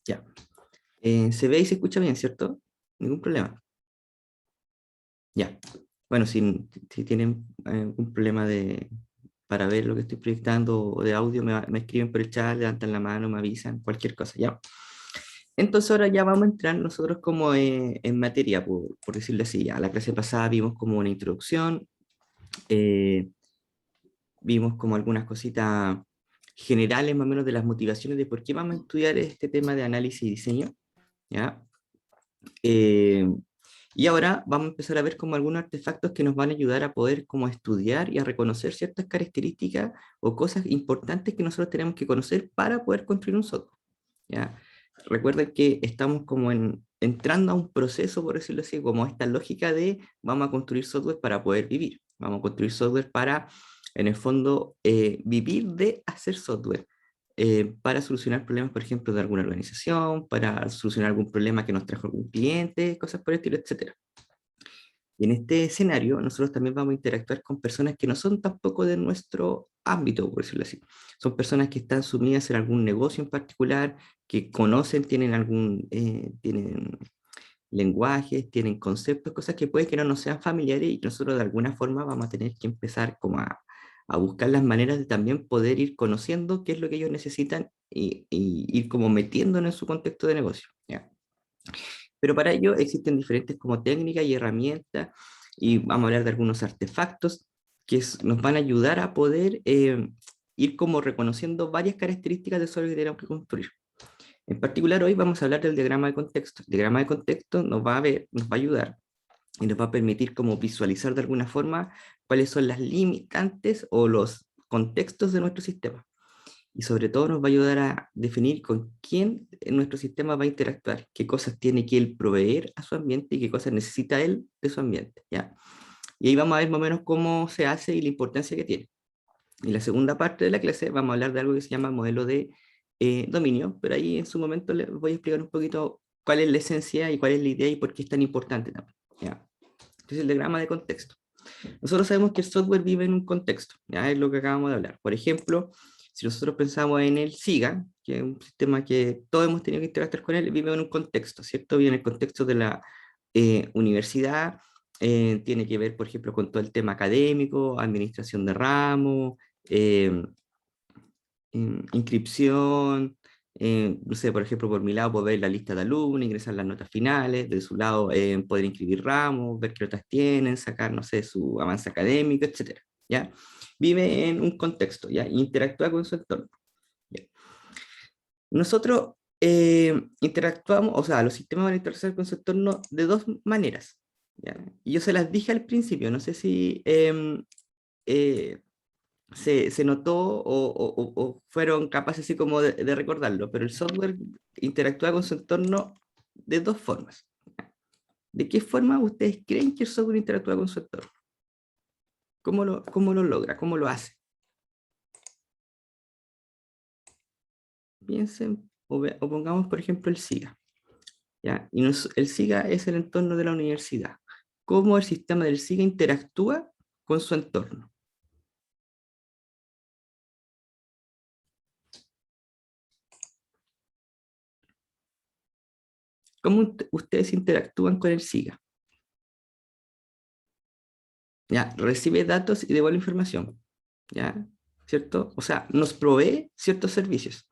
Ya. Se ve y se escucha bien, ¿cierto? Ningún problema. Ya. Bueno, si tienen algún problema para ver lo que estoy proyectando o de audio, me escriben por el chat, levantan la mano, me avisan, cualquier cosa, ya. Entonces ahora ya vamos a entrar nosotros como en materia, por decirlo así. Ya la clase pasada vimos como una introducción, eh, vimos como algunas cositas generales más o menos de las motivaciones de por qué vamos a estudiar este tema de análisis y diseño, ¿ya? Eh, y ahora vamos a empezar a ver como algunos artefactos que nos van a ayudar a poder como estudiar y a reconocer ciertas características o cosas importantes que nosotros tenemos que conocer para poder construir un software, ¿ya? Recuerden que estamos como entrando a un proceso, por decirlo así, como esta lógica de vamos a construir software para poder vivir, vamos a construir software para, en el fondo, vivir de hacer software para solucionar problemas, por ejemplo, de alguna organización, para solucionar algún problema que nos trajo algún cliente, cosas por el estilo, etcétera. Y en este escenario, nosotros también vamos a interactuar con personas que no son tampoco de nuestro ámbito, por decirlo así. Son personas que están sumidas en algún negocio en particular, que conocen, tienen lenguajes, tienen conceptos, cosas que puede que no nos sean familiares y que nosotros de alguna forma vamos a tener que empezar como a buscar las maneras de también poder ir conociendo qué es lo que ellos necesitan y ir como metiéndonos en su contexto de negocio, ¿ya? Pero para ello existen diferentes como técnicas y herramientas y vamos a hablar de algunos artefactos que nos van a ayudar a poder ir como reconociendo varias características de software que tenemos que construir. En particular, hoy vamos a hablar del diagrama de contexto. El diagrama de contexto nos va a ayudar y nos va a permitir como visualizar de alguna forma cuáles son las limitantes o los contextos de nuestro sistema. Y sobre todo nos va a ayudar a definir con quién en nuestro sistema va a interactuar, qué cosas tiene que él proveer a su ambiente y qué cosas necesita él de su ambiente, ¿ya? Y ahí vamos a ver más o menos cómo se hace y la importancia que tiene. En la segunda parte de la clase vamos a hablar de algo que se llama modelo de dominio, pero ahí en su momento les voy a explicar un poquito cuál es la esencia y cuál es la idea y por qué es tan importante también, ¿ya? Entonces el diagrama de contexto. Nosotros sabemos que el software vive en un contexto, ya es lo que acabamos de hablar. Por ejemplo, si nosotros pensamos en el SIGA, que es un sistema que todos hemos tenido que interactuar con él, vive en un contexto, ¿cierto? Vive en el contexto de la universidad, tiene que ver, por ejemplo, con todo el tema académico, administración de ramos, eh, inscripción, no sé, por ejemplo, por mi lado, puedo ver la lista de alumnos, ingresar las notas finales, de su lado, poder inscribir ramos, ver qué notas tienen, sacar, no sé, su avance académico, etcétera, ¿ya? Vive en un contexto, ¿ya? Interactúa con su entorno, ¿ya? Nosotros interactuamos, o sea, los sistemas van a interactuar con su entorno de dos maneras, ¿ya? Y yo se las dije al principio, no sé si eh, se notó o fueron capaces así como de recordarlo, pero el software interactúa con su entorno de dos formas. ¿De qué forma ustedes creen que el software interactúa con su entorno? Cómo lo logra? ¿Cómo lo hace? Piensen o pongamos, por ejemplo, el SIGA, ¿ya? Y el SIGA es el entorno de la universidad. ¿Cómo el sistema del SIGA interactúa con su entorno? ¿Cómo ustedes interactúan con el SIGA? ¿Ya? Recibe datos y devuelve información, ¿ya? ¿Cierto? O sea, nos provee ciertos servicios,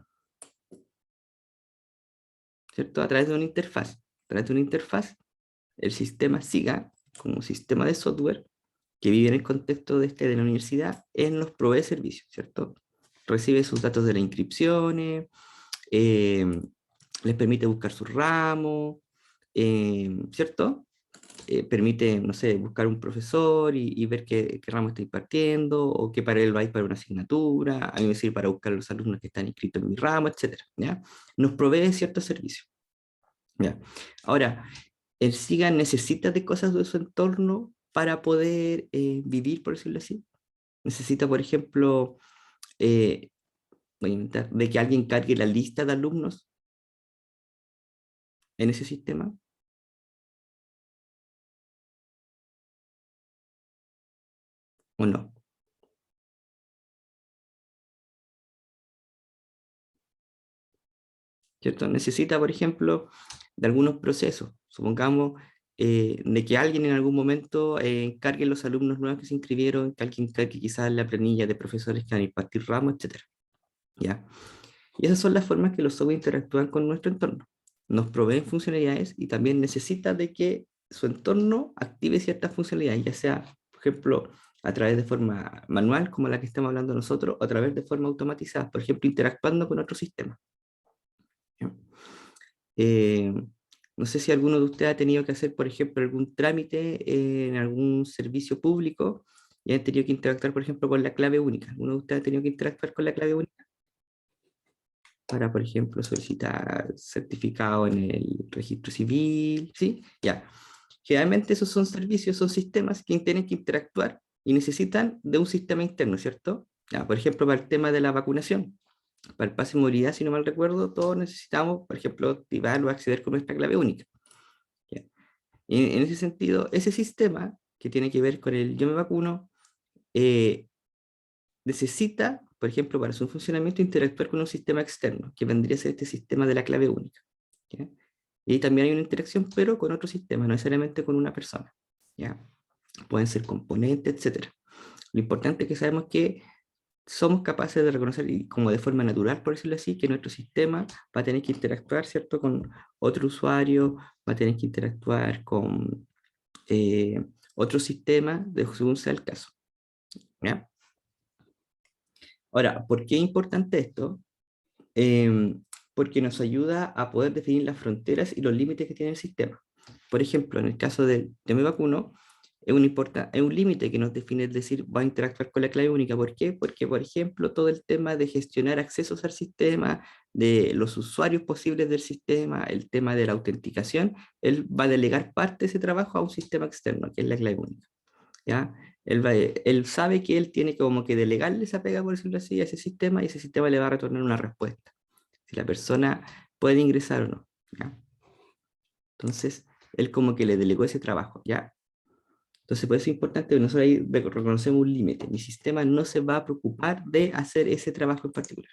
¿cierto? A través de una interfaz. A través de una interfaz, el sistema SIGA, como sistema de software, que vive en el contexto de la universidad, él nos provee servicios, ¿cierto? Recibe sus datos de las inscripciones, eh, les permite buscar sus ramos, ¿cierto? Permite, no sé, buscar un profesor y ver qué ramo está impartiendo, o qué para él va a ir para una asignatura, a mí me sirve para buscar a los alumnos que están inscritos en mi ramo, etcétera, ¿ya? Nos provee ciertos servicios, ¿ya? Ahora, el SIGA necesita de cosas de su entorno para poder vivir, por decirlo así. Necesita, por ejemplo, eh, voy a inventar, de que alguien cargue la lista de alumnos en ese sistema, ¿o no? ¿cierto? Necesita, por ejemplo, de algunos procesos. Supongamos de que alguien en algún momento encargue los alumnos nuevos que se inscribieron, que alguien encargue quizás la planilla de profesores que van a impartir ramos, etcétera. ¿Ya? Y esas son las formas que los software interactúan con nuestro entorno. Nos proveen funcionalidades y también necesita de que su entorno active ciertas funcionalidades, ya sea, por ejemplo, a través de forma manual, como la que estamos hablando nosotros, o a través de forma automatizada, por ejemplo, interactuando con otro sistema. Eh, no sé si alguno de ustedes ha tenido que hacer, por ejemplo, algún trámite en algún servicio público y han tenido que interactuar, por ejemplo, con la clave única. ¿Alguno de ustedes ha tenido que interactuar con la clave única para, por ejemplo, solicitar certificado en el registro civil? ¿Sí? Ya. Generalmente esos son servicios, son sistemas que tienen que interactuar y necesitan de un sistema interno, ¿cierto? Ya, por ejemplo, para el tema de la vacunación. Para el pase de movilidad, si no mal recuerdo, todos necesitamos, por ejemplo, activar o acceder con nuestra clave única. ¿Ya? Y en ese sentido, ese sistema que tiene que ver con el yo me vacuno, eh, necesita, por ejemplo, para su funcionamiento, interactuar con un sistema externo, que vendría a ser este sistema de la clave única. ¿Ya? Y ahí también hay una interacción, pero con otro sistema, no necesariamente con una persona. ¿Ya? Pueden ser componentes, etc. Lo importante es que sabemos que somos capaces de reconocer, y como de forma natural, por decirlo así, que nuestro sistema va a tener que interactuar, ¿cierto?, con otro usuario, va a tener que interactuar con otro sistema, según sea el caso. ¿Ya? Ahora, ¿por qué es importante esto? Porque nos ayuda a poder definir las fronteras y los límites que tiene el sistema. Por ejemplo, en el caso de yo me vacuno, es un límite que nos define, es decir, va a interactuar con la clave única. ¿Por qué? Porque, por ejemplo, todo el tema de gestionar accesos al sistema, de los usuarios posibles del sistema, el tema de la autenticación, él va a delegar parte de ese trabajo a un sistema externo, que es la clave única. ¿Ya? Él sabe que él tiene como que delegarle esa pega, por decirlo así, a ese sistema y ese sistema le va a retornar una respuesta. Si la persona puede ingresar o no. ¿Ya? Entonces, él como que le delegó ese trabajo. ¿Ya? Entonces, por eso es importante que nosotros ahí reconocemos un límite. Mi sistema no se va a preocupar de hacer ese trabajo en particular.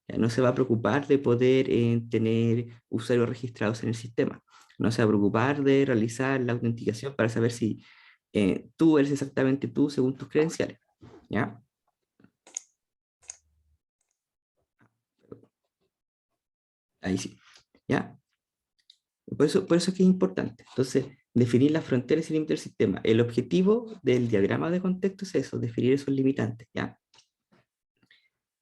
¿Ya? No se va a preocupar de poder tener usuarios registrados en el sistema. No se va a preocupar de realizar la autenticación para saber si tú eres exactamente tú según tus credenciales. ¿Ya? Ahí sí. ¿Ya? Por eso es que es importante. Entonces, definir las fronteras y límites del sistema. El objetivo del diagrama de contexto es eso, definir esos limitantes, ¿ya?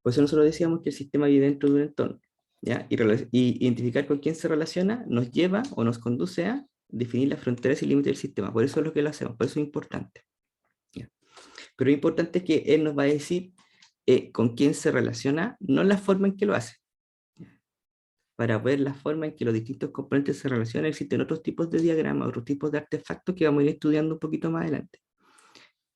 Por eso nosotros decíamos que el sistema vive dentro de un entorno, ¿ya? Y identificar con quién se relaciona nos lleva o nos conduce a definir las fronteras y límites del sistema. Por eso es lo que lo hacemos, por eso es importante, ¿ya? Pero lo importante es que él nos va a decir con quién se relaciona, no la forma en que lo hace. Para ver la forma en que los distintos componentes se relacionan, existen otros tipos de diagramas, otros tipos de artefactos que vamos a ir estudiando un poquito más adelante.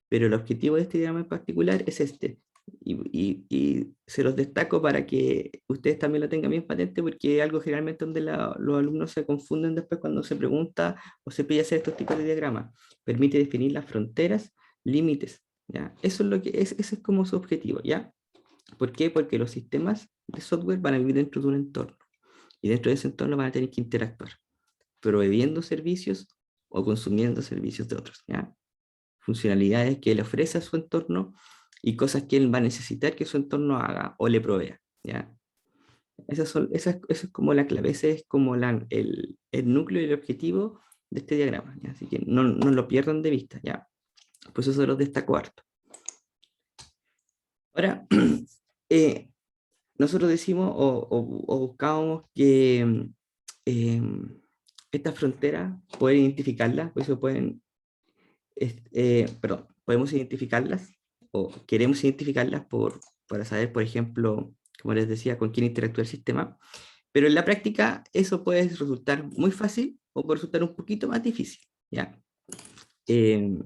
Pero el objetivo de este diagrama en particular es este. Y se los destaco para que ustedes también lo tengan bien patente, porque es algo generalmente donde los alumnos se confunden después cuando se pregunta o se pide hacer estos tipos de diagramas. Permite definir las fronteras, límites. ¿Ya? Eso es lo que es, ese es como su objetivo, ¿ya? ¿Por qué? Porque los sistemas de software van a vivir dentro de un entorno. Y dentro de ese entorno van a tener que interactuar, proveyendo servicios o consumiendo servicios de otros, ¿ya? Funcionalidades que él ofrece a su entorno y cosas que él va a necesitar que su entorno haga o le provea, ¿ya? Esa es como la clave, ese es como el núcleo y el objetivo de este diagrama, ¿ya? Así que no lo pierdan de vista, ¿ya? Pues eso se los destaco harto. Ahora, eh, nosotros decimos o buscábamos que eh, estas fronteras, poder identificarlas, por eso perdón, podemos identificarlas o queremos identificarlas para saber, por ejemplo, como les decía, con quién interactúa el sistema, pero en la práctica eso puede resultar muy fácil o puede resultar un poquito más difícil, ¿ya? Eh,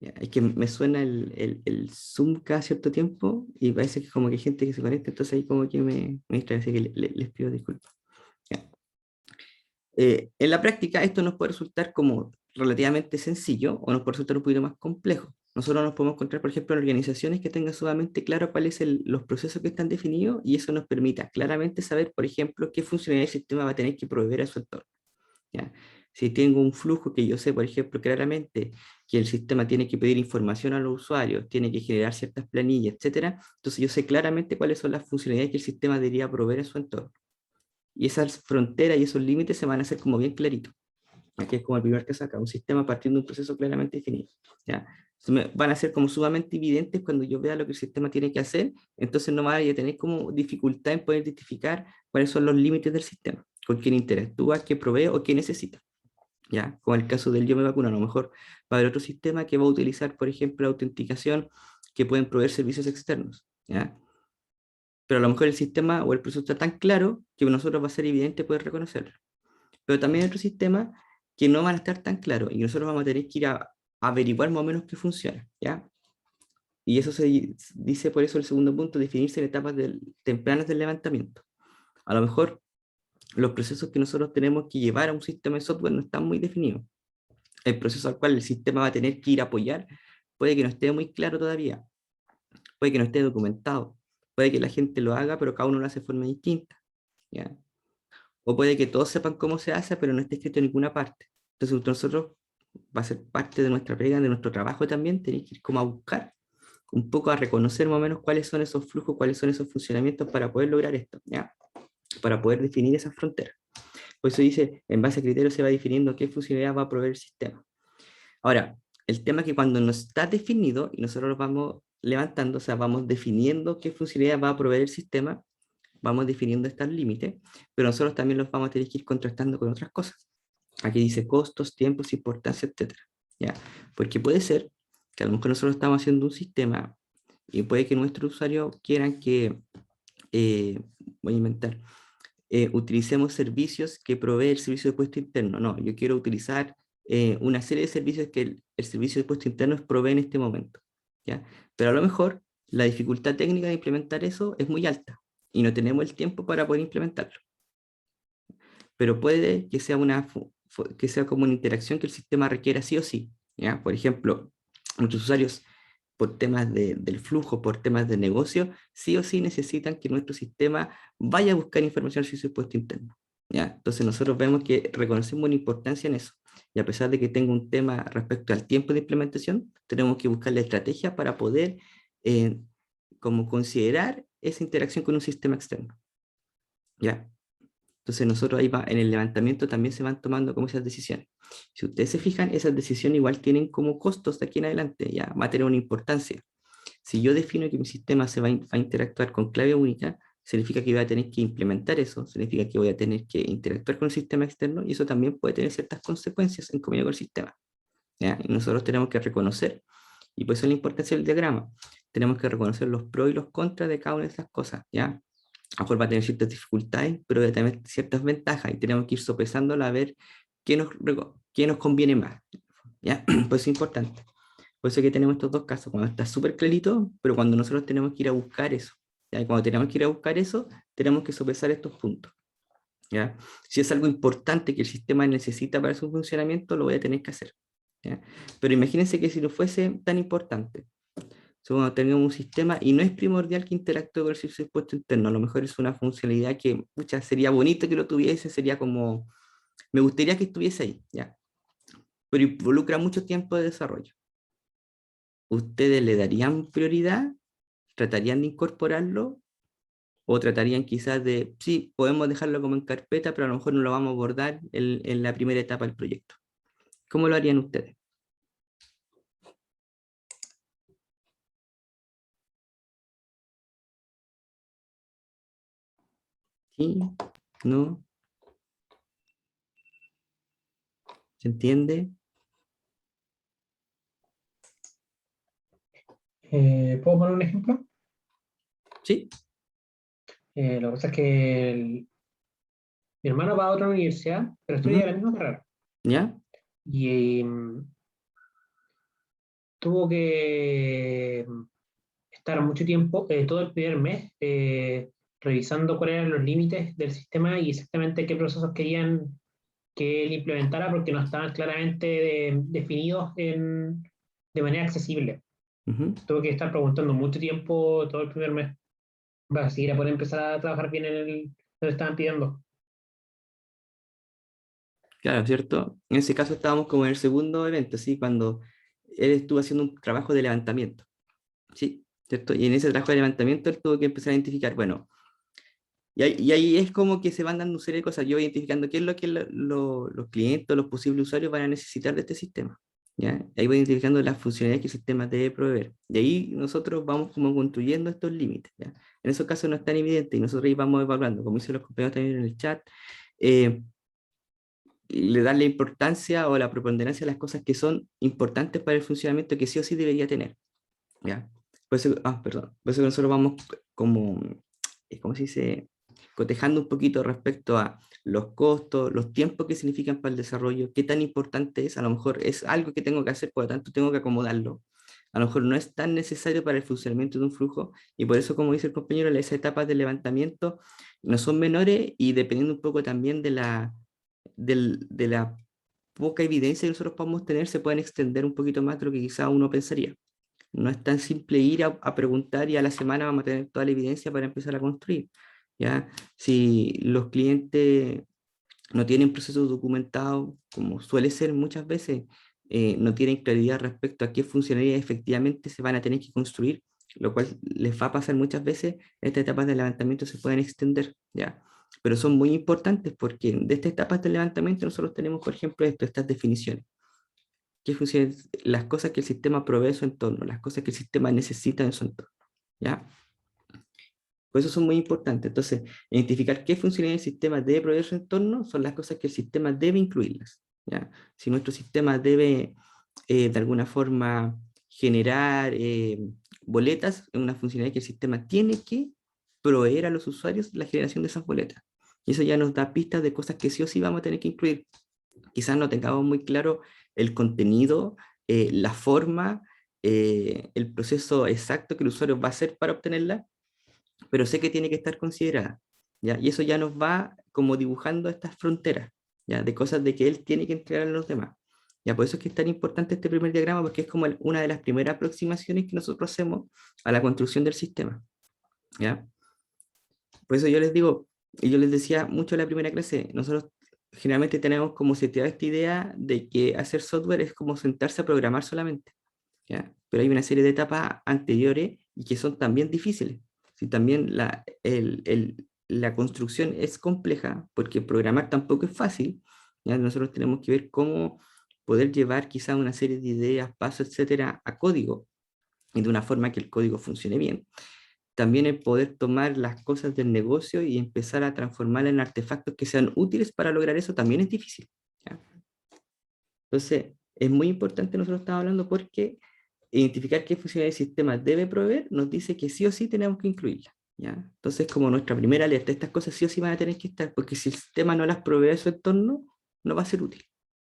es que me suena el Zoom cada cierto tiempo y parece que como que hay gente que se conecta, entonces ahí como que me distrae, así que les pido disculpas. ¿Ya? En la práctica esto nos puede resultar como relativamente sencillo o nos puede resultar un poquito más complejo. nosotros nos podemos encontrar, por ejemplo, en organizaciones que tengan sumamente claro cuáles son los procesos que están definidos y eso nos permita claramente saber, por ejemplo, qué funcionalidad el sistema va a tener que proveer a su entorno. ¿Ya? Si tengo un flujo que yo sé, por ejemplo, claramente que el sistema tiene que pedir información a los usuarios, tiene que generar ciertas planillas, etcétera, entonces yo sé claramente cuáles son las funcionalidades que el sistema debería proveer a su entorno. Y esas fronteras y esos límites se van a hacer como bien claritos. Aquí es como el primer caso acá, un sistema partiendo de un proceso claramente definido. ¿Ya? Van a ser como sumamente evidentes cuando yo vea lo que el sistema tiene que hacer, entonces no vaya a tener como dificultad en poder identificar cuáles son los límites del sistema, con quién interactúa, qué provee o qué necesita. ¿Ya? Como el caso del yo me vacuno, a lo mejor va a haber otro sistema que va a utilizar, por ejemplo, autenticación que pueden proveer servicios externos. ¿Ya? Pero a lo mejor el sistema o el proceso está tan claro que a nosotros va a ser evidente poder reconocerlo. Pero también hay otros sistemas que no van a estar tan claros y nosotros vamos a tener que ir a averiguar más o menos qué funciona, ¿ya? Y eso se dice por eso el segundo punto, definirse en etapas tempranas del levantamiento. A lo mejor los procesos que nosotros tenemos que llevar a un sistema de software no están muy definidos. El proceso al cual el sistema va a tener que ir a apoyar puede que no esté muy claro todavía, puede que no esté documentado, puede que la gente lo haga, pero cada uno lo hace de forma distinta, ¿ya? O puede que todos sepan cómo se hace, pero no esté escrito en ninguna parte. Entonces nosotros, va a ser parte de nuestra pega, de nuestro trabajo también, tenéis que ir como a buscar, un poco a reconocer más o menos cuáles son esos flujos, cuáles son esos funcionamientos para poder lograr esto, ¿ya? Para poder definir esas fronteras. Por eso dice, en base a criterios se va definiendo qué funcionalidad va a proveer el sistema. Ahora, el tema es que cuando no está definido y nosotros lo vamos levantando, o sea, vamos definiendo qué funcionalidad va a proveer el sistema, vamos definiendo estos límites, pero nosotros también los vamos a tener que ir contrastando con otras cosas. Aquí dice costos, tiempos, importancia, etcétera. ¿Ya? Porque puede ser que a lo mejor nosotros estamos haciendo un sistema y puede que nuestros usuarios quieran que, voy a inventar, utilicemos servicios que provee el servicio de puesto interno. No, yo quiero utilizar una serie de servicios que el servicio de puesto interno provee en este momento. ¿Ya? Pero a lo mejor la dificultad técnica de implementar eso es muy alta y no tenemos el tiempo para poder implementarlo. Pero puede que sea, que sea como una interacción que el sistema requiera sí o sí. ¿Ya? Por ejemplo, muchos usuarios por temas del flujo, por temas de negocio, sí o sí necesitan que nuestro sistema vaya a buscar información sobre su puesto interno. ¿Ya? Entonces nosotros vemos que reconocemos una importancia en eso. Y a pesar de que tengo un tema respecto al tiempo de implementación, tenemos que buscar la estrategia para poder como considerar esa interacción con un sistema externo. ¿Ya? Entonces nosotros ahí en el levantamiento también se van tomando como esas decisiones. Si ustedes se fijan, esas decisiones igual tienen como costos de aquí en adelante, ya va a tener una importancia. Si yo defino que mi sistema se va a interactuar con clave única, significa que voy a tener que implementar eso, significa que voy a tener que interactuar con el sistema externo y eso también puede tener ciertas consecuencias en comida con el sistema. ¿Ya? Y nosotros tenemos que reconocer, y por eso la importancia del diagrama, tenemos que reconocer los pros y los contras de cada una de estas cosas. ¿Ya? A lo mejor va a tener ciertas dificultades, pero va a tener ciertas ventajas y tenemos que ir sopesándola a ver qué nos conviene más. ¿Ya? Pues es importante. Por eso que tenemos estos dos casos, cuando está súper clarito, pero cuando nosotros tenemos que ir a buscar eso. ¿Ya? Y cuando tenemos que ir a buscar eso, tenemos que sopesar estos puntos. ¿Ya? Si es algo importante que el sistema necesita para su funcionamiento, lo voy a tener que hacer. ¿Ya? Pero imagínense que si no fuese tan importante, cuando tenemos un sistema y no es primordial que interactúe con el servicio de puesto interno, a lo mejor es una funcionalidad que sería bonito que lo tuviese, sería como, me gustaría que estuviese ahí, ¿ya? Pero involucra mucho tiempo de desarrollo. ¿Ustedes le darían prioridad? ¿Tratarían de incorporarlo? ¿O tratarían quizás de, sí, podemos dejarlo como en carpeta, pero a lo mejor no lo vamos a abordar en la primera etapa del proyecto? ¿Cómo lo harían ustedes? ¿Sí? ¿No? ¿Se entiende? ¿Puedo poner un ejemplo? ¿Sí? Lo que pasa es que mi hermano va a otra universidad, pero estudia la Ujú. misma carrera. ¿Ya? Y tuvo que estar mucho tiempo, todo el primer mes, revisando cuáles eran los límites del sistema y exactamente qué procesos querían que él implementara porque no estaban claramente definidos de manera accesible. Ujú. Tuve que estar preguntando mucho tiempo todo el primer mes para seguir a poder empezar a trabajar bien en el donde estaban pidiendo. Claro, ¿cierto? En ese caso estábamos como en el segundo evento, ¿sí? Cuando él estuvo haciendo un trabajo de levantamiento, ¿sí? ¿Cierto? Y en ese trabajo de levantamiento él tuvo que empezar a identificar, bueno, y ahí es como que se van dando una serie de cosas, yo voy identificando qué es lo que los clientes, los posibles usuarios van a necesitar de este sistema, ¿ya? Ahí voy identificando las funcionalidades que el sistema debe proveer. Y ahí nosotros vamos como construyendo estos límites, ¿ya? En esos casos no es tan evidente y nosotros ahí vamos evaluando, como dicen los compañeros también en el chat, eh, le dan la importancia o la preponderancia a las cosas que son importantes para el funcionamiento que sí o sí debería tener, ¿ya? Por eso, perdón, por eso que nosotros vamos como, ¿cómo se dice? Cotejando un poquito respecto a los costos, los tiempos que significan para el desarrollo, qué tan importante es, a lo mejor es algo que tengo que hacer, por lo tanto tengo que acomodarlo. A lo mejor no es tan necesario para el funcionamiento de un flujo y por eso, como dice el compañero, esas etapas de levantamiento no son menores y dependiendo un poco también de la poca evidencia que nosotros podemos tener, se pueden extender un poquito más de lo que quizá uno pensaría. No es tan simple ir a preguntar y a la semana vamos a tener toda la evidencia para empezar a construir. ¿Ya? Si los clientes no tienen procesos documentados, como suele ser muchas veces, no tienen claridad respecto a qué funcionalidades efectivamente se van a tener que construir, lo cual les va a pasar muchas veces, estas etapas de levantamiento se pueden extender, ¿ya? Pero son muy importantes porque de estas etapas de levantamiento nosotros tenemos, por ejemplo, estas definiciones. ¿Qué funciones? Las cosas que el sistema provee en su entorno, las cosas que el sistema necesita en su entorno, ¿ya? Por eso son muy importantes. Entonces, identificar qué funcionalidades el sistema debe proveer su entorno son las cosas que el sistema debe incluirlas, ¿ya? Si nuestro sistema debe, de alguna forma, generar boletas, es una funcionalidad que el sistema tiene que proveer a los usuarios la generación de esas boletas. Y eso ya nos da pistas de cosas que sí o sí vamos a tener que incluir. Quizás no tengamos muy claro el contenido, la forma, el proceso exacto que el usuario va a hacer para obtenerla, pero sé que tiene que estar considerada, ¿ya? Y eso ya nos va como dibujando estas fronteras, ¿ya? De cosas de que él tiene que entregar a los demás. Ya, por eso es que es tan importante este primer diagrama, porque es como una de las primeras aproximaciones que nosotros hacemos a la construcción del sistema, ¿ya? Por eso yo les digo, y yo les decía mucho en la primera clase, nosotros generalmente tenemos como seteada esta idea de que hacer software es como sentarse a programar solamente, ¿ya? Pero hay una serie de etapas anteriores y que son también difíciles. Si también la construcción es compleja, porque programar tampoco es fácil, ¿ya? Nosotros tenemos que ver cómo poder llevar quizá una serie de ideas, pasos, etcétera, a código y de una forma que el código funcione bien. También el poder tomar las cosas del negocio y empezar a transformarlas en artefactos que sean útiles para lograr eso también es difícil, ¿ya? Entonces, es muy importante, nosotros estamos hablando porque identificar qué funcionalidad del sistema debe proveer nos dice que sí o sí tenemos que incluirla, ¿ya? Entonces, como nuestra primera alerta, estas cosas sí o sí van a tener que estar, porque si el sistema no las provee a su entorno, no va a ser útil,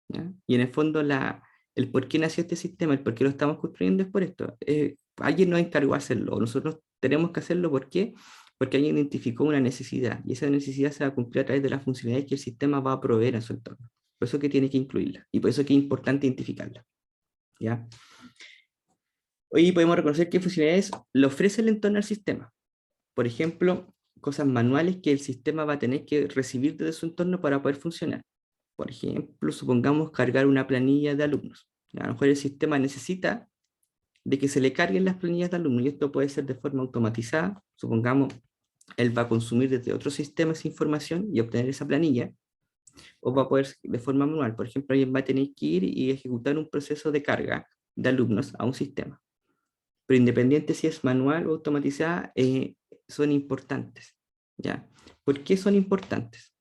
¿ya? Y en el fondo, el por qué nació este sistema, el por qué lo estamos construyendo es por esto. Alguien nos encargó de hacerlo, o nosotros tenemos que hacerlo, ¿por qué? Porque alguien identificó una necesidad, y esa necesidad se va a cumplir a través de las funcionalidades que el sistema va a proveer a su entorno. Por eso que tiene que incluirla, y por eso que es importante identificarla, ¿ya? Hoy podemos reconocer qué funcionalidades le ofrece el entorno al sistema. Por ejemplo, cosas manuales que el sistema va a tener que recibir desde su entorno para poder funcionar. Por ejemplo, supongamos cargar una planilla de alumnos. A lo mejor el sistema necesita de que se le carguen las planillas de alumnos y esto puede ser de forma automatizada. Supongamos, él va a consumir desde otros sistemas información y obtener esa planilla, o va a poder de forma manual. Por ejemplo, alguien va a tener que ir y ejecutar un proceso de carga de alumnos a un sistema. Pero independiente si es manual o automatizada, son importantes, ¿ya? ¿Por qué son importantes?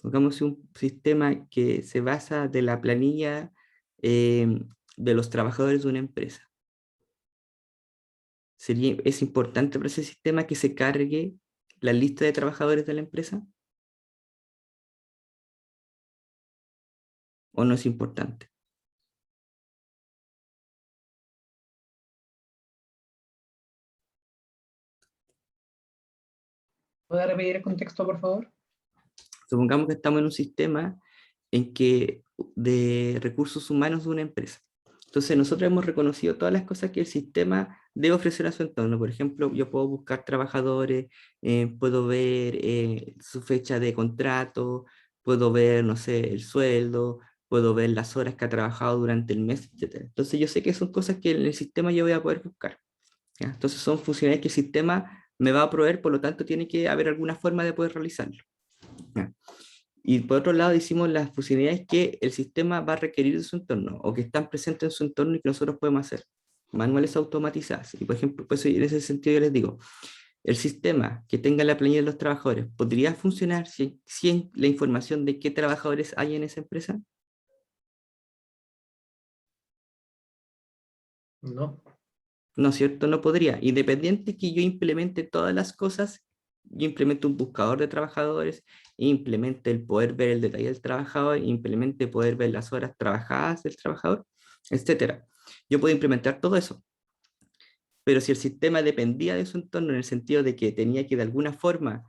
Pongamos un sistema que se basa de la planilla eh, de los trabajadores de una empresa. ¿Es importante para ese sistema que se cargue la lista de trabajadores de la empresa? ¿O no es importante? ¿Puede repetir el contexto, por favor? Supongamos que estamos en un sistema en que de recursos humanos de una empresa. Entonces nosotros hemos reconocido todas las cosas que el sistema debe ofrecer a su entorno. Por ejemplo, yo puedo buscar trabajadores, puedo ver su fecha de contrato, puedo ver, no sé, el sueldo, puedo ver las horas que ha trabajado durante el mes, etcétera. Entonces yo sé que son cosas que en el sistema yo voy a poder buscar, ¿ya? Entonces son funcionalidades que el sistema me va a proveer, por lo tanto tiene que haber alguna forma de poder realizarlo, ¿ya? Y por otro lado, decimos las funcionalidades que el sistema va a requerir de su entorno o que están presentes en su entorno y que nosotros podemos hacer. Manuales automatizadas. Y por ejemplo, pues en ese sentido yo les digo, el sistema que tenga la planilla de los trabajadores, ¿podría funcionar si la información de qué trabajadores hay en esa empresa? ¿No? ¿No es cierto? No podría. Independiente que yo implemente todas las cosas, yo implemento un buscador de trabajadores, implemente el poder ver el detalle del trabajador, implemente poder ver las horas trabajadas del trabajador, etcétera. Yo puedo implementar todo eso, pero si el sistema dependía de su entorno en el sentido de que tenía que de alguna forma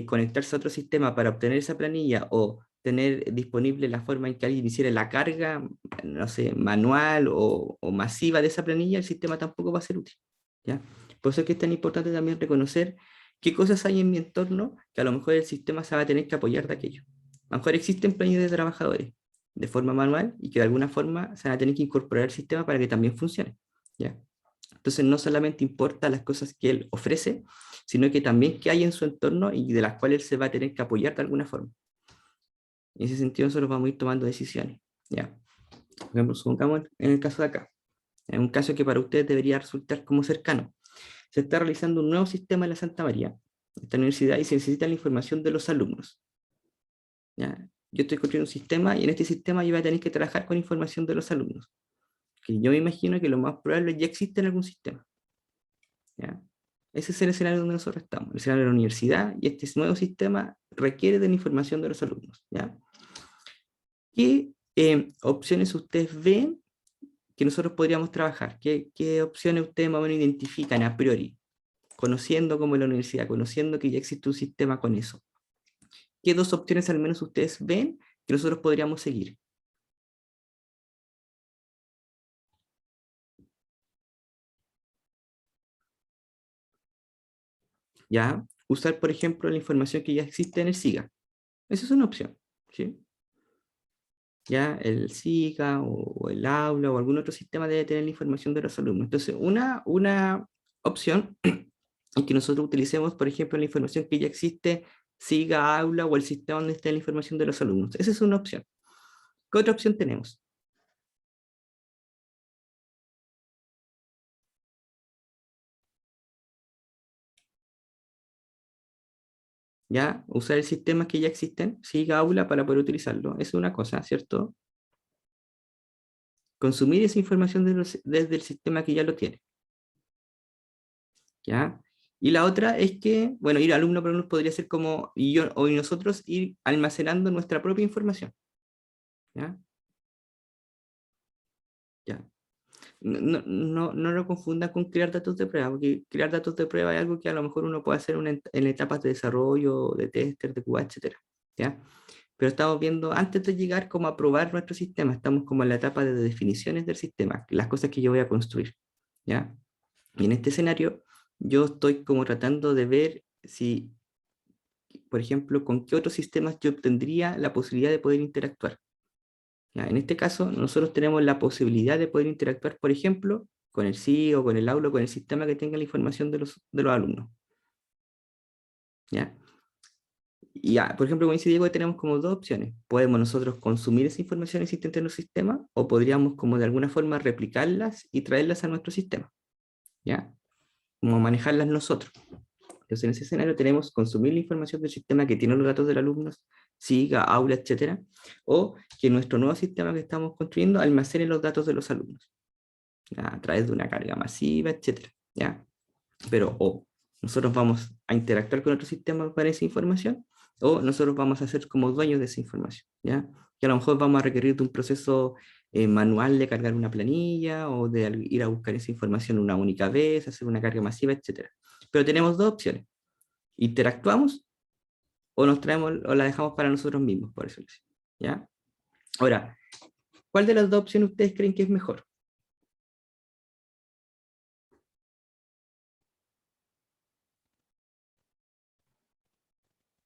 conectarse a otro sistema para obtener esa planilla o tener disponible la forma en que alguien hiciera la carga, no sé, manual o masiva de esa planilla, el sistema tampoco va a ser útil, ¿ya? Por eso es que es tan importante también reconocer qué cosas hay en mi entorno que a lo mejor el sistema se va a tener que apoyar de aquello. A lo mejor existen planillas de trabajadores de forma manual y que de alguna forma se van a tener que incorporar al sistema para que también funcione, ¿ya? Entonces no solamente importa las cosas que él ofrece, sino que también qué hay en su entorno y de las cuales él se va a tener que apoyar de alguna forma. En ese sentido nosotros vamos a ir tomando decisiones, ¿ya? Por ejemplo, supongamos en el caso de acá, en un caso que para ustedes debería resultar como cercano. Se está realizando un nuevo sistema en la Santa María, esta universidad, y se necesita la información de los alumnos, ¿ya? Yo estoy construyendo un sistema y en este sistema yo voy a tener que trabajar con información de los alumnos, que yo me imagino que lo más probable ya existe en algún sistema, ¿ya? Ese es el escenario donde nosotros estamos, el escenario de la universidad, y este nuevo sistema requiere de la información de los alumnos, ¿ya? ¿Qué opciones ustedes ven que nosotros podríamos trabajar? ¿Qué opciones ustedes más o menos identifican a priori, conociendo como la universidad, conociendo que ya existe un sistema con eso? ¿Qué dos opciones al menos ustedes ven que nosotros podríamos seguir? ¿Ya? Usar, por ejemplo, la información que ya existe en el SIGA. Esa es una opción, ¿sí? Ya el SIGA o el aula o algún otro sistema debe tener la información de los alumnos. Entonces, una opción es que nosotros utilicemos, por ejemplo, la información que ya existe, SIGA, aula o el sistema donde esté la información de los alumnos. Esa es una opción. ¿Qué otra opción tenemos? ¿Ya? Usar el sistema que ya existen, SIGA, aula, para poder utilizarlo. Esa es una cosa, ¿cierto? Consumir esa información desde el sistema que ya lo tiene. ¿Ya? Y la otra es que, bueno, ir alumno por alumno podría ser como, y yo o nosotros ir almacenando nuestra propia información. ¿Ya? ¿Ya? No lo confunda con crear datos de prueba, porque crear datos de prueba es algo que a lo mejor uno puede hacer en etapas de desarrollo, de tester, de QA, etcétera, ¿ya? Pero estamos viendo, antes de llegar como a probar nuestro sistema, estamos como en la etapa de definiciones del sistema, las cosas que yo voy a construir, ¿ya? Y en este escenario, yo estoy como tratando de ver si, por ejemplo, con qué otros sistemas yo obtendría la posibilidad de poder interactuar. ¿Ya? En este caso, nosotros tenemos la posibilidad de poder interactuar, por ejemplo, con el SI o con el aula o con el sistema que tenga la información de los alumnos. ¿Ya? Y ya, por ejemplo, como dice Diego, tenemos como dos opciones. Podemos nosotros consumir esa información existente en nuestro sistema o podríamos como de alguna forma replicarlas y traerlas a nuestro sistema. ¿Ya? Como manejarlas nosotros. Entonces, en ese escenario tenemos consumir la información del sistema que tiene los datos del alumno, SIGA, aula, etcétera, o que nuestro nuevo sistema que estamos construyendo almacene los datos de los alumnos, ¿ya? A través de una carga masiva, etcétera, ¿ya? Pero o nosotros vamos a interactuar con otro sistema para esa información, o nosotros vamos a ser como dueños de esa información, ¿ya? Que a lo mejor vamos a requerir de un proceso manual de cargar una planilla o de ir a buscar esa información una única vez, hacer una carga masiva, etcétera. Pero tenemos dos opciones: interactuamos o nos traemos o la dejamos para nosotros mismos, por eso. ¿Ya? Ahora, ¿cuál de las dos opciones ustedes creen que es mejor?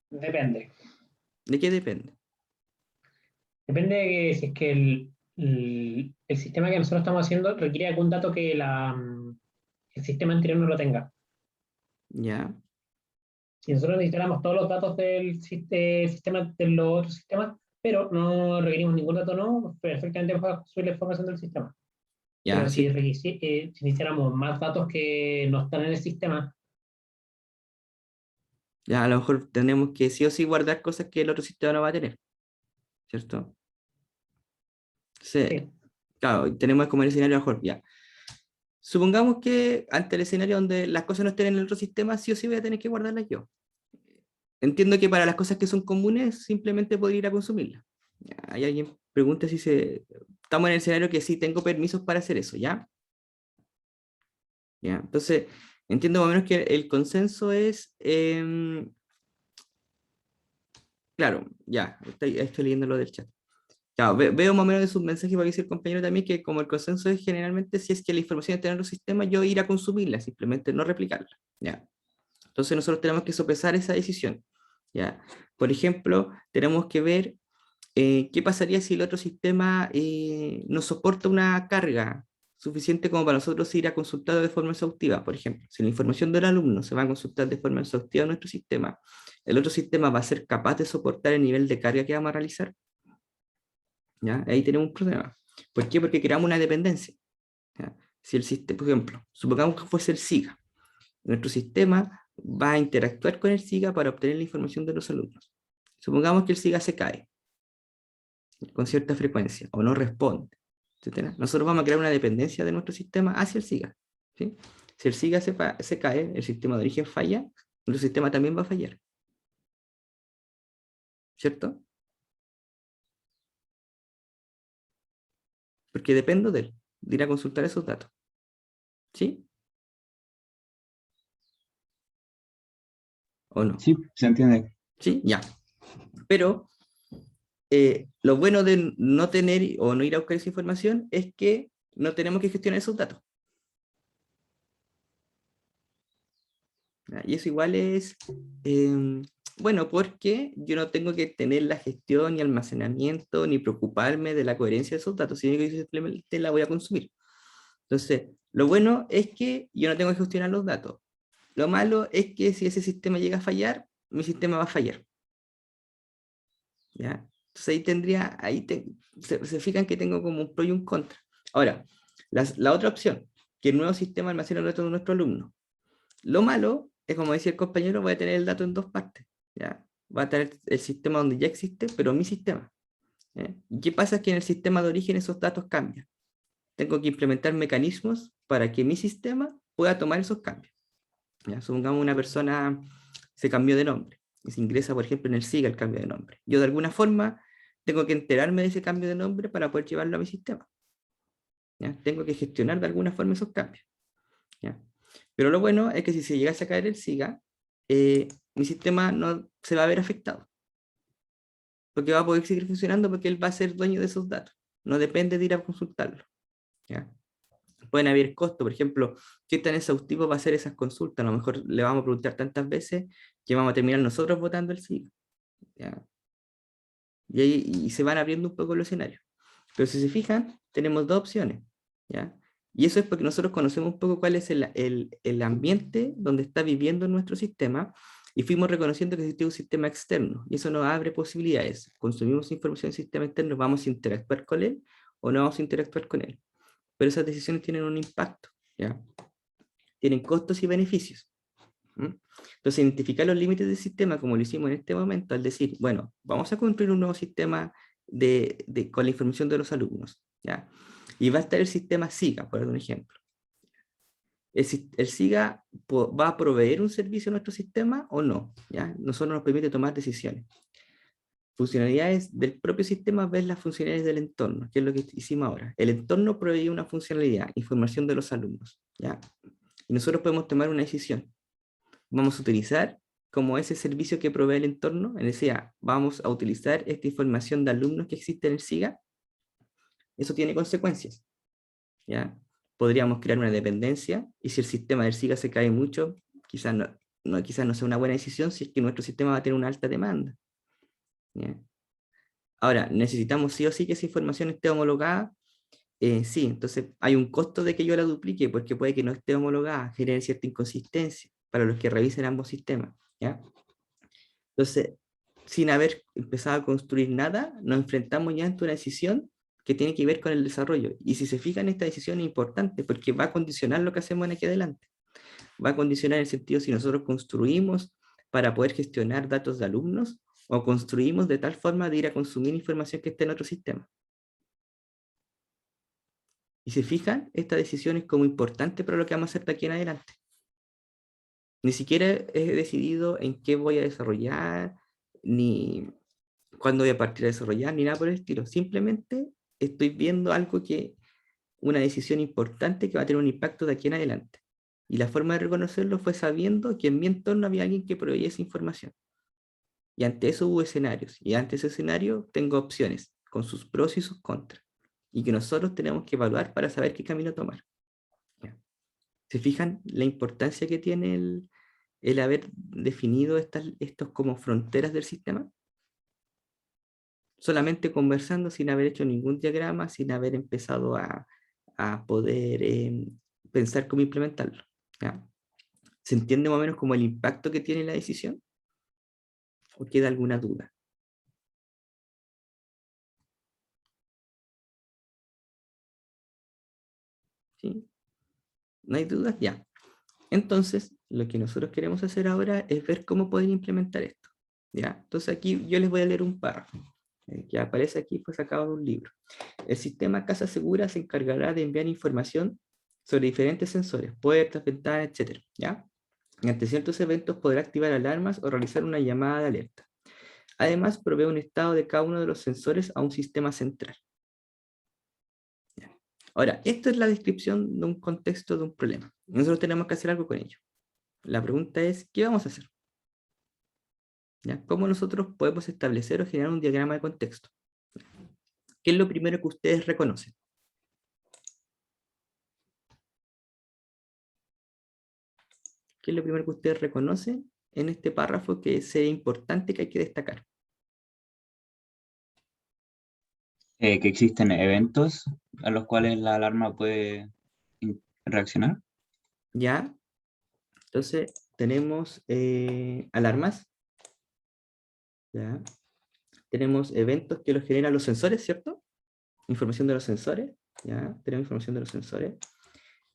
Depende. ¿De qué depende? Depende de que si es que el sistema que nosotros estamos haciendo requiere algún dato que el sistema anterior no lo tenga. ¿Ya? Si nosotros necesitáramos todos los datos del sistema de los otros sistemas, pero no requerimos ningún dato nuevo, perfectamente podemos subir la información del sistema. Pero Ya, sí. si necesitáramos más datos que no están en el sistema, Ya, a lo mejor tenemos que sí o sí guardar cosas que el otro sistema no va a tener, ¿cierto? Sí, sí, claro, tenemos como el escenario mejor, ya. Supongamos que ante el escenario donde las cosas no estén en el otro sistema, sí o sí voy a tener que guardarlas yo. Entiendo que para las cosas que son comunes, simplemente podría ir a consumirlas. Ya, hay alguien pregunta si se... Estamos en el escenario que sí tengo permisos para hacer eso, ¿ya? Ya, entonces, entiendo más o menos que el consenso es... claro, ya, estoy leyendo lo del chat. Claro, veo más o menos de sus mensajes para que dice el compañero también que como el consenso es generalmente si es que la información está en otro sistema, yo ir a consumirla, simplemente no replicarla. ¿Ya? Entonces nosotros tenemos que sopesar esa decisión. ¿Ya? Por ejemplo, tenemos que ver qué pasaría si el otro sistema no soporta una carga suficiente como para nosotros ir a consultarlo de forma exhaustiva. Por ejemplo, si la información del alumno se va a consultar de forma exhaustiva en nuestro sistema, el otro sistema va a ser capaz de soportar el nivel de carga que vamos a realizar. ¿Ya? Ahí tenemos un problema. ¿Por qué? Porque creamos una dependencia. ¿Ya? Si el sistema, por ejemplo, supongamos que fuese el SIGA, nuestro sistema va a interactuar con el SIGA para obtener la información de los alumnos. Supongamos que el SIGA se cae con cierta frecuencia o no responde, etcétera. Nosotros vamos a crear una dependencia de nuestro sistema hacia el SIGA. ¿Sí? Si el SIGA se cae, el sistema de origen falla, nuestro sistema también va a fallar. ¿Cierto? Porque dependo de él, de ir a consultar esos datos. ¿Sí? ¿O no? Sí, se entiende. ¿Sí? Ya. Pero lo bueno de no tener o no ir a buscar esa información es que no tenemos que gestionar esos datos. ¿Ya? Y eso igual es, bueno, porque yo no tengo que tener la gestión ni almacenamiento ni preocuparme de la coherencia de esos datos, sino que yo simplemente la voy a consumir. Entonces, lo bueno es que yo no tengo que gestionar los datos. Lo malo es que si ese sistema llega a fallar, mi sistema va a fallar. ¿Ya? Entonces ahí tendría, se fijan que tengo como un pro y un contra. Ahora, la otra opción, que el nuevo sistema almacena los datos de nuestro alumno. Lo malo es, como decía el compañero, voy a tener el dato en dos partes. ¿Ya? Va a tener el sistema donde ya existe, pero mi sistema. ¿Ya? ¿Y qué pasa? Es que en el sistema de origen esos datos cambian. Tengo que implementar mecanismos para que mi sistema pueda tomar esos cambios. ¿Ya? Supongamos una persona se cambió de nombre y se ingresa, por ejemplo, en el SIGA el cambio de nombre. Yo de alguna forma tengo que enterarme de ese cambio de nombre para poder llevarlo a mi sistema. ¿Ya? Tengo que gestionar de alguna forma esos cambios. ¿Ya? Pero lo bueno es que si se llegase a caer el SIGA, mi sistema no se va a ver afectado, porque va a poder seguir funcionando porque él va a ser dueño de esos datos. No depende de ir a consultarlo. ¿Ya? Pueden haber costos, por ejemplo, ¿qué tan exhaustivo va a ser esas consultas? A lo mejor le vamos a preguntar tantas veces que vamos a terminar nosotros votando el SIGA. ¿Ya? Y se van abriendo un poco los escenarios. Pero si se fijan, tenemos dos opciones. ¿Ya? Y eso es porque nosotros conocemos un poco cuál es el ambiente donde está viviendo nuestro sistema y fuimos reconociendo que existe un sistema externo. Y eso nos abre posibilidades. Consumimos información del sistema externo, vamos a interactuar con él o no vamos a interactuar con él. Pero esas decisiones tienen un impacto. ¿Ya? Tienen costos y beneficios. ¿Mm? Entonces, identificar los límites del sistema, como lo hicimos en este momento, al decir, bueno, vamos a construir un nuevo sistema con la información de los alumnos, ¿ya? Y va a estar el sistema SIGA, por dar un ejemplo. El SIGA va a proveer un servicio a nuestro sistema o no, ¿ya? Nosotros nos permite tomar decisiones. Funcionalidades del propio sistema ver las funcionalidades del entorno, que es lo que hicimos ahora. El entorno provee una funcionalidad, información de los alumnos, ¿ya? Y nosotros podemos tomar una decisión. Vamos a utilizar como ese servicio que provee el entorno, en decía, vamos a utilizar esta información de alumnos que existe en el SIGA, eso tiene consecuencias, ¿ya? Podríamos crear una dependencia, y si el sistema del SIGA se cae mucho, quizás no, quizás no sea una buena decisión si es que nuestro sistema va a tener una alta demanda. ¿Ya? Ahora, necesitamos sí o sí que esa información esté homologada. Sí, entonces hay un costo de que yo la duplique porque puede que no esté homologada, genere cierta inconsistencia para los que revisen ambos sistemas. ¿Ya? Entonces, sin haber empezado a construir nada, nos enfrentamos ya ante una decisión que tiene que ver con el desarrollo. Y si se fijan, esta decisión es importante porque va a condicionar lo que hacemos en aquí adelante. Va a condicionar el sentido si nosotros construimos para poder gestionar datos de alumnos o construimos de tal forma de ir a consumir información que esté en otro sistema. Y se fijan, esta decisión es como importante para lo que vamos a hacer de aquí en adelante. Ni siquiera he decidido en qué voy a desarrollar, ni cuándo voy a partir a desarrollar, ni nada por el estilo. Simplemente estoy viendo algo que, una decisión importante que va a tener un impacto de aquí en adelante. Y la forma de reconocerlo fue sabiendo que en mi entorno había alguien que proveía esa información. Y ante eso hubo escenarios. Y ante ese escenario tengo opciones, con sus pros y sus contras. Y que nosotros tenemos que evaluar para saber qué camino tomar. ¿Se fijan la importancia que tiene el haber definido estos como fronteras del sistema? Solamente conversando sin haber hecho ningún diagrama, sin haber empezado a poder pensar cómo implementarlo. ¿Ya? ¿Se entiende más o menos como el impacto que tiene la decisión? ¿O queda alguna duda? ¿Sí? ¿No hay dudas? Ya. Entonces, lo que nosotros queremos hacer ahora es ver cómo poder implementar esto. ¿Ya? Entonces aquí yo les voy a leer un párrafo que aparece aquí, fue sacado de un libro. El sistema Casa Segura se encargará de enviar información sobre diferentes sensores, puertas, ventanas, etc. ¿Ya? Y ante ciertos eventos podrá activar alarmas o realizar una llamada de alerta. Además, provee un estado de cada uno de los sensores a un sistema central. ¿Ya? Ahora, esto es la descripción de un contexto de un problema. Nosotros tenemos que hacer algo con ello. La pregunta es, ¿qué vamos a hacer? ¿Ya? ¿Cómo nosotros podemos establecer o generar un diagrama de contexto? ¿Qué es lo primero que ustedes reconocen? ¿Qué es lo primero que ustedes reconocen en este párrafo que sea importante que hay que destacar? Que existen eventos a los cuales la alarma puede reaccionar. ¿Ya? Entonces, tenemos alarmas, ¿ya? Tenemos eventos que los generan los sensores, ¿cierto? Información de los sensores, ¿ya? Tenemos información de los sensores.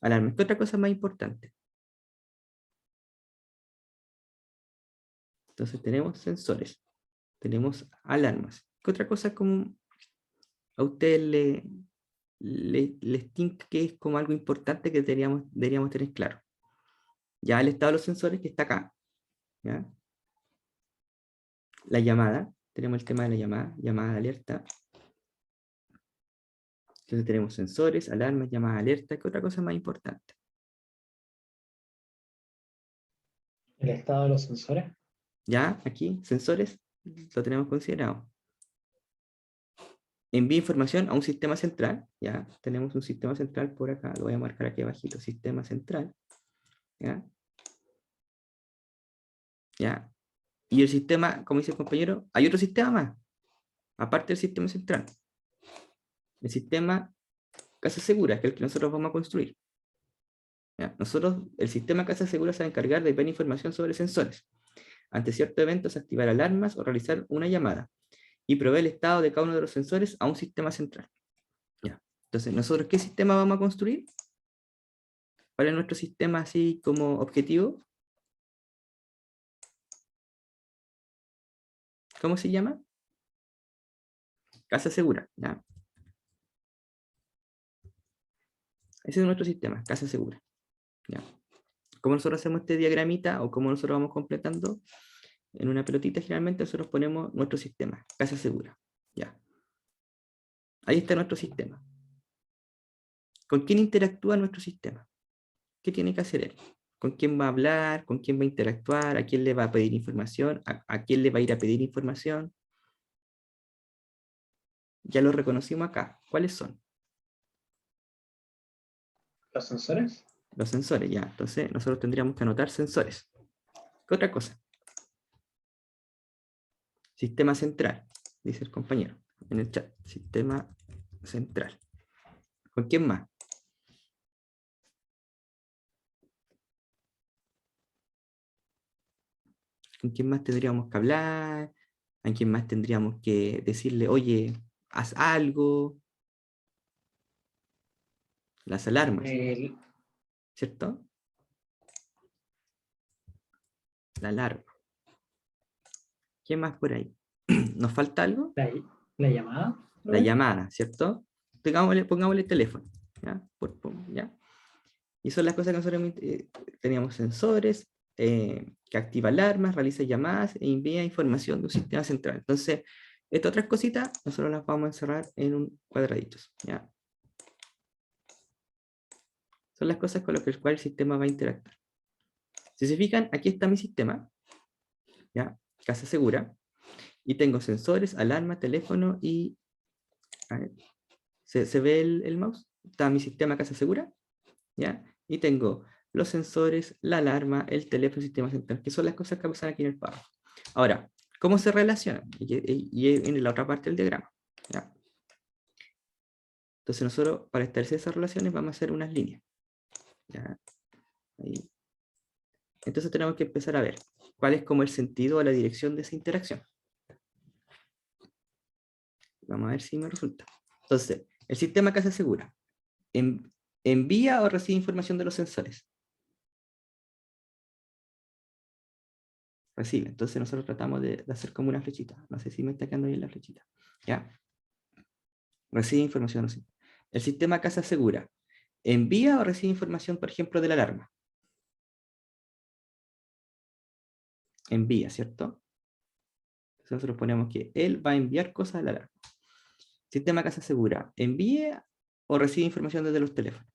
Alarmas. ¿Qué otra cosa más importante? Entonces, tenemos sensores, tenemos alarmas. ¿Qué otra cosa como a ustedes les tinca que es como algo importante que deberíamos tener claro? Ya el estado de los sensores que está acá, ¿ya? La llamada, tenemos el tema de la llamada de alerta. Entonces tenemos sensores, alarmas, llamadas de alerta. ¿Qué otra cosa más importante? El estado de los sensores. Ya, aquí, sensores, lo tenemos considerado. Envía información a un sistema central, ya, tenemos un sistema central por acá, lo voy a marcar aquí abajito, sistema central, ya, ya. Y el sistema, como dice el compañero, hay otro sistema más, aparte del sistema central. El sistema Casa Segura, que es el que nosotros vamos a construir. ¿Ya? Nosotros, el sistema Casa Segura se va a encargar de enviar información sobre sensores. Ante ciertos eventos, activar alarmas o realizar una llamada. Y provee el estado de cada uno de los sensores a un sistema central. ¿Ya? Entonces, ¿nosotros qué sistema vamos a construir? ¿Cuál es nuestro sistema así como objetivo? ¿Cómo se llama? Casa Segura. ¿Ya? Ese es nuestro sistema, Casa Segura. ¿Ya? ¿Cómo nosotros hacemos este diagramita o cómo nosotros vamos completando? En una pelotita generalmente nosotros ponemos nuestro sistema, Casa Segura. ¿Ya? Ahí está nuestro sistema. ¿Con quién interactúa nuestro sistema? ¿Qué tiene que hacer él? ¿Con quién va a hablar? ¿Con quién va a interactuar? ¿A quién le va a pedir información? ¿A quién le va a ir a pedir información? Ya lo reconocimos acá. ¿Cuáles son? ¿Los sensores? Los sensores, ya. Entonces nosotros tendríamos que anotar sensores. ¿Qué otra cosa? Sistema central, dice el compañero en el chat. Sistema central. ¿Con quién más? ¿Con quién más tendríamos que hablar? ¿A quién más tendríamos que decirle, oye, haz algo? Las alarmas, El- ¿cierto? La alarma. ¿Qué más por ahí? ¿Nos falta algo? la, la llamada. La llamada, ¿cierto? Pongámosle teléfono. ¿Ya? ¿Ya? Y son las cosas que nosotros teníamos sensores, que activa alarmas, realiza llamadas e envía información de un sistema central. Entonces, estas otras cositas, nosotros las vamos a encerrar en un cuadraditos. ¿Ya? Son las cosas con las que el sistema va a interactuar. Si se fijan, aquí está mi sistema, ¿ya? Casa segura, y tengo sensores, alarma, teléfono y... a ver, ¿se ve el mouse? Está mi sistema casa segura, ¿ya? Y tengo los sensores, la alarma, el teléfono, el sistema central, que son las cosas que pasan aquí en el párrafo. Ahora, ¿cómo se relacionan? Y en la otra parte del diagrama, ¿ya? Entonces nosotros, para establecer esas relaciones, vamos a hacer unas líneas, ¿ya? Ahí. Entonces tenemos que empezar a ver cuál es como el sentido o la dirección de esa interacción. Vamos a ver si me resulta. Entonces, el sistema casa segura, ¿envía o recibe información de los sensores? Recibe. Entonces nosotros tratamos de hacer como una flechita. No sé si me está quedando bien la flechita. ¿Ya? Recibe información. Sí. El sistema casa segura, ¿envía o recibe información, por ejemplo, de la alarma? Envía, ¿cierto? Entonces nosotros ponemos que él va a enviar cosas a la alarma. Sistema casa segura, ¿envía o recibe información desde los teléfonos?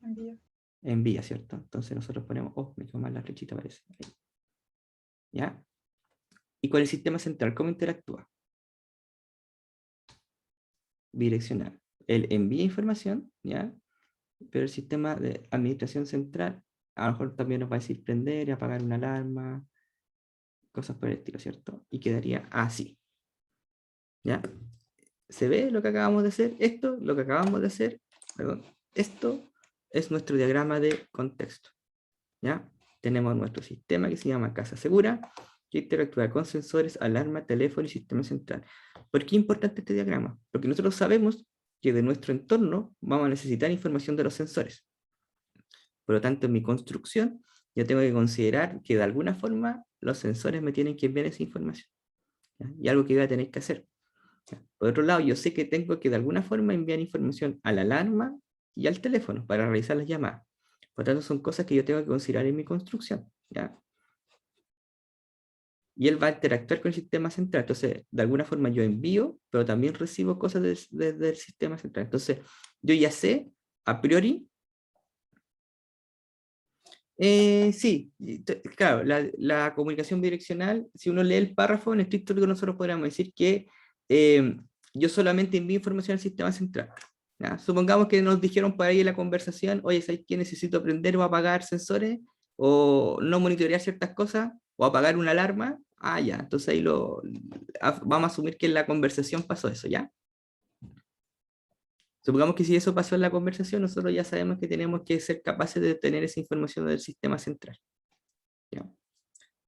Envío. Envía, ¿cierto? Entonces nosotros ponemos, oh, me quedó mal la flechita, parece. Ahí. ¿Ya? ¿Y con el sistema central cómo interactúa? Bidireccional. Él envía información, ¿ya? Pero el sistema de administración central a lo mejor también nos va a decir prender y apagar una alarma, cosas por el estilo, ¿cierto? Y quedaría así. ¿Ya? ¿Se ve lo que acabamos de hacer? Esto, lo que acabamos de hacer, perdón, esto es nuestro diagrama de contexto. ¿Ya? Tenemos nuestro sistema que se llama casa segura, que interactúa con sensores, alarma, teléfono y sistema central. ¿Por qué es importante este diagrama? Porque nosotros sabemos que de nuestro entorno vamos a necesitar información de los sensores. Por lo tanto, en mi construcción, yo tengo que considerar que de alguna forma los sensores me tienen que enviar esa información. ¿Ya? Y algo que voy a tener que hacer. ¿Ya? Por otro lado, yo sé que tengo que de alguna forma enviar información a la alarma y al teléfono para realizar las llamadas. Por lo tanto, son cosas que yo tengo que considerar en mi construcción. ¿Ya? Y él va a interactuar con el sistema central. Entonces, de alguna forma yo envío, pero también recibo cosas desde el sistema central. Entonces, yo ya sé, a priori, sí, claro, la comunicación bidireccional, si uno lee el párrafo, en estricto rigor nosotros podríamos decir que yo solamente envío información al sistema central. ¿Ya? Supongamos que nos dijeron por ahí en la conversación, oye, ¿sabes qué? Necesito aprender o apagar sensores, o no monitorear ciertas cosas, o apagar una alarma. Ah, ya, entonces ahí vamos a asumir que en la conversación pasó eso, ¿ya? Supongamos que si eso pasó en la conversación, nosotros ya sabemos que tenemos que ser capaces de obtener esa información del sistema central. ¿Ya?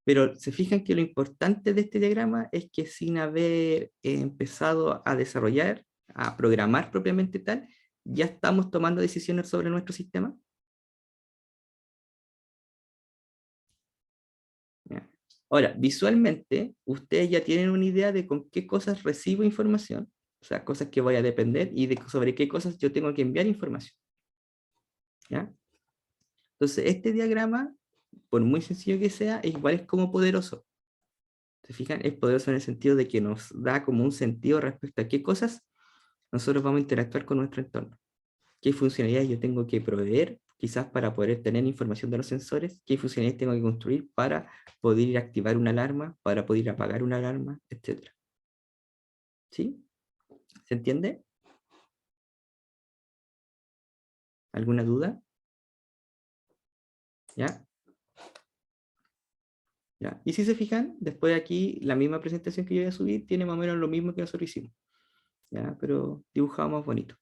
Pero se fijan que lo importante de este diagrama es que sin haber empezado a desarrollar, a programar propiamente tal, ya estamos tomando decisiones sobre nuestro sistema. ¿Ya? Ahora, visualmente, ustedes ya tienen una idea de con qué cosas recibo información, o sea, cosas que voy a depender y sobre qué cosas yo tengo que enviar información. ¿Ya? Entonces, este diagrama, por muy sencillo que sea, igual es como poderoso. ¿Se fijan? Es poderoso en el sentido de que nos da como un sentido respecto a qué cosas nosotros vamos a interactuar con nuestro entorno. ¿Qué funcionalidades yo tengo que proveer, quizás para poder tener información de los sensores? ¿Qué funcionalidades tengo que construir para poder ir a activar una alarma, para poder ir a apagar una alarma, etcétera? ¿Sí? ¿Se entiende? ¿Alguna duda? ¿Ya? ¿Ya? Y si se fijan, después de aquí, la misma presentación que yo voy a subir tiene más o menos lo mismo que nosotros hicimos. ¿Ya? Pero dibujado más bonito.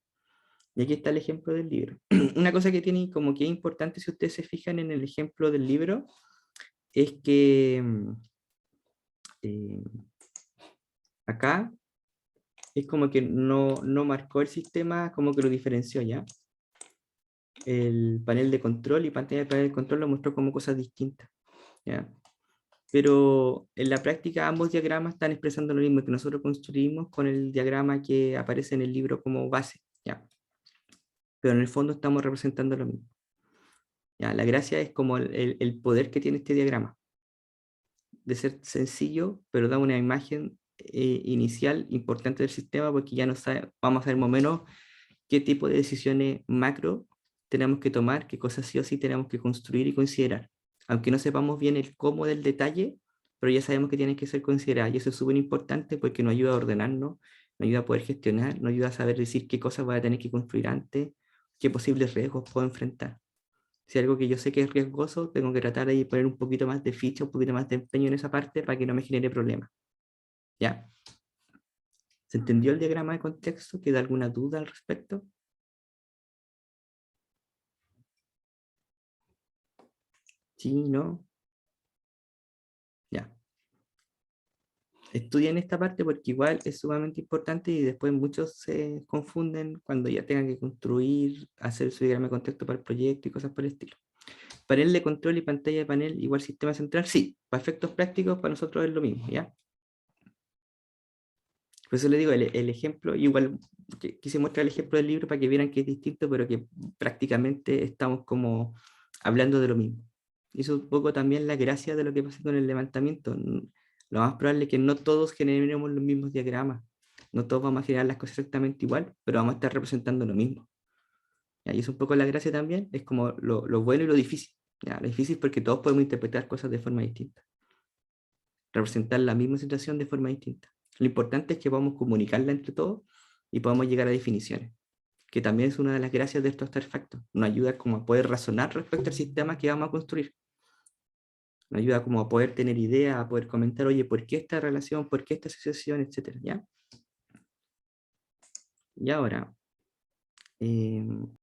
Y aquí está el ejemplo del libro. Una cosa que tiene como que es importante si ustedes se fijan en el ejemplo del libro, es que acá es como que no marcó el sistema, como que lo diferenció, ¿ya? El panel de control y pantalla de panel de control lo mostró como cosas distintas, ¿ya? Pero en la práctica ambos diagramas están expresando lo mismo que nosotros construimos con el diagrama que aparece en el libro como base, ¿ya? Pero en el fondo estamos representando lo mismo. ¿Ya? La gracia es como el poder que tiene este diagrama, de ser sencillo, pero da una imagen inicial importante del sistema, porque ya no vamos a saber más o menos qué tipo de decisiones macro tenemos que tomar, qué cosas sí o sí tenemos que construir y considerar. Aunque no sepamos bien el cómo del detalle, pero ya sabemos que tienen que ser consideradas, y eso es súper importante porque nos ayuda a ordenarnos, nos ayuda a poder gestionar, nos ayuda a saber decir qué cosas voy a tener que construir antes, qué posibles riesgos puedo enfrentar. Si algo que yo sé que es riesgoso, tengo que tratar de poner un poquito más de ficha, un poquito más de empeño en esa parte para que no me genere problemas. ¿Ya? ¿Se entendió el diagrama de contexto? ¿Queda alguna duda al respecto? Sí, no. Ya. Estudien esta parte porque igual es sumamente importante y después muchos se confunden cuando ya tengan que construir, hacer su diagrama de contexto para el proyecto y cosas por el estilo. Panel de control y pantalla de panel igual sistema central, sí. Para efectos prácticos para nosotros es lo mismo, ¿ya? Por eso le digo, el ejemplo, igual quise mostrar el ejemplo del libro para que vieran que es distinto, pero que prácticamente estamos como hablando de lo mismo. Y eso es un poco también la gracia de lo que pasa con el levantamiento. Lo más probable es que no todos generemos los mismos diagramas, no todos vamos a generar las cosas exactamente igual, pero vamos a estar representando lo mismo. ¿Ya? Y es un poco la gracia también, es como lo bueno y lo difícil. ¿Ya? Lo difícil porque todos podemos interpretar cosas de forma distinta, representar la misma situación de forma distinta. Lo importante es que podamos comunicarla entre todos y podamos llegar a definiciones, que también es una de las gracias de estos artefactos. Nos ayuda como a poder razonar respecto al sistema que vamos a construir. Nos ayuda como a poder tener ideas, a poder comentar, oye, ¿por qué esta relación? ¿Por qué esta asociación? Etcétera, ¿ya? Y ahora,